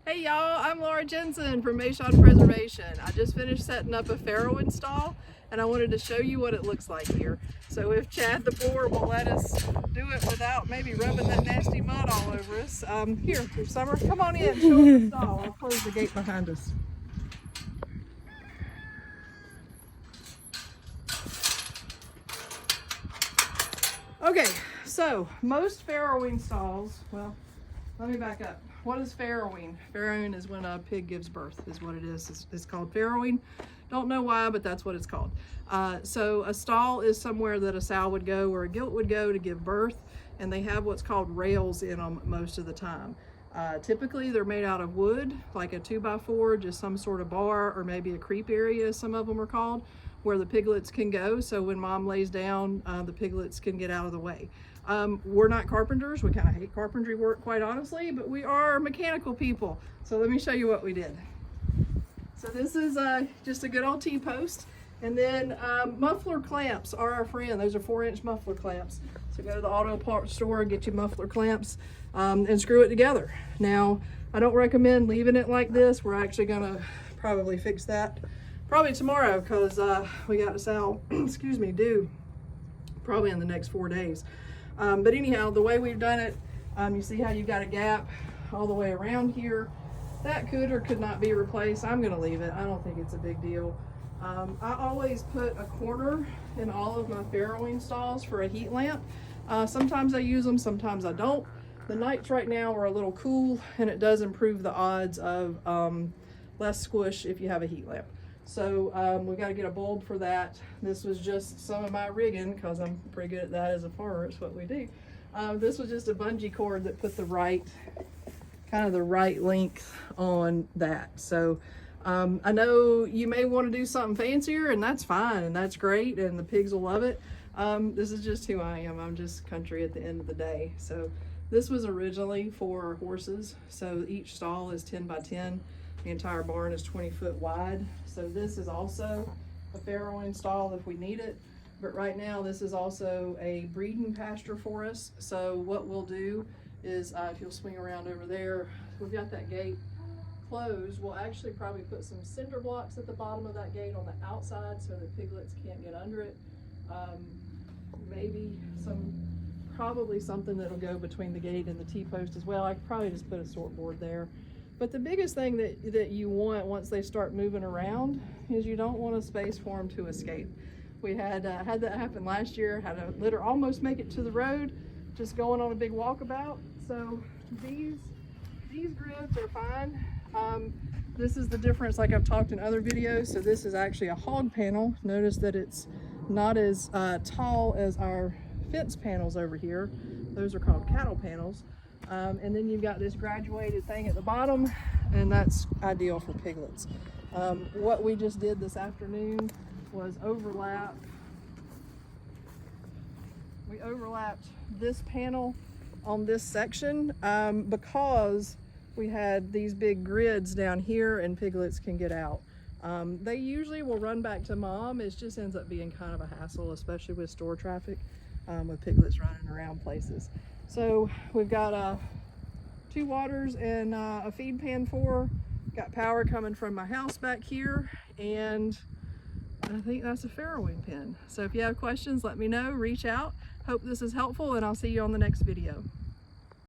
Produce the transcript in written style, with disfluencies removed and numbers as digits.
Hey y'all, I'm Laura Jensen from Meishan Preservation. I just finished setting up a Farrowing stall and I wanted to show you what it looks like here. So if Chad the boar will let us do it without maybe rubbing that nasty mud all over us. Here, Summer, come on in, show us the stall. I'll close the gate behind us. Okay, so most farrowing stalls, well, let me back up. What is farrowing? Farrowing is when a pig gives birth, is what it is. It's called farrowing. Don't know why, but that's what it's called. So a stall is somewhere that a sow would go or a gilt would go to give birth, and they have what's called rails in them most of the time. Typically they're made out of wood, like a 2x4, just some sort of bar, or maybe a creep area, as some of them are called, where the piglets can go. So when mom lays down, the piglets can get out of the way. We're not carpenters. We kind of hate carpentry work, quite honestly, but we are mechanical people. So let me show you what we did. So this is just a good old T-post. And then muffler clamps are our friend. Those are 4-inch muffler clamps. So go to the auto parts store and get you muffler clamps and screw it together. Now, I don't recommend leaving it like this. We're actually gonna probably fix that probably tomorrow, because we got a sow, excuse me, due probably in the next 4 days. But anyhow, the way we've done it, you see how you got a gap all the way around here. That could or could not be replaced. I'm gonna leave it. I don't think it's a big deal. I always put a corner in all of my farrowing stalls for a heat lamp. Sometimes I use them, sometimes I don't. The nights right now are a little cool, and it does improve the odds of less squish if you have a heat lamp. So we got to get a bulb for that. This was just some of my rigging, because I'm pretty good at that as a farmer. It's what we do. This was just a bungee cord that put the right, kind of the right length on that. So I know you may want to do something fancier, and that's fine, and that's great, and the pigs will love it. This is just who I am. I'm just country at the end of the day. So this was originally for horses. So each stall is 10 by 10. The entire barn is 20 foot wide. So this is also a farrowing stall if we need it. But right now this is also a breeding pasture for us. So what we'll do is, if you'll swing around over there, we've got that gate closed. We'll actually probably put some cinder blocks at the bottom of that gate on the outside so that piglets can't get under it. Maybe probably something that'll go between the gate and the T-post as well. I could probably just put a sort board there. But the biggest thing that you want once they start moving around is you don't want a space for them to escape. We had that happen last year. Had a litter almost make it to the road, just going on a big walkabout. So these grids are fine. This is the difference, like I've talked in other videos. So this is actually a hog panel. Notice that it's not as tall as our fence panels over here. Those are called cattle panels. And then you've got this graduated thing at the bottom, and that's ideal for piglets. What we just did this afternoon was we overlapped this panel on this section because we had these big grids down here and piglets can get out. They usually will run back to mom. It just ends up being kind of a hassle, especially with store traffic, with piglets running around places. So we've got 2 waters and a feed pan got power coming from my house back here, and I think that's a farrowing pen. So if you have questions, let me know, reach out. Hope this is helpful, and I'll see you on the next video.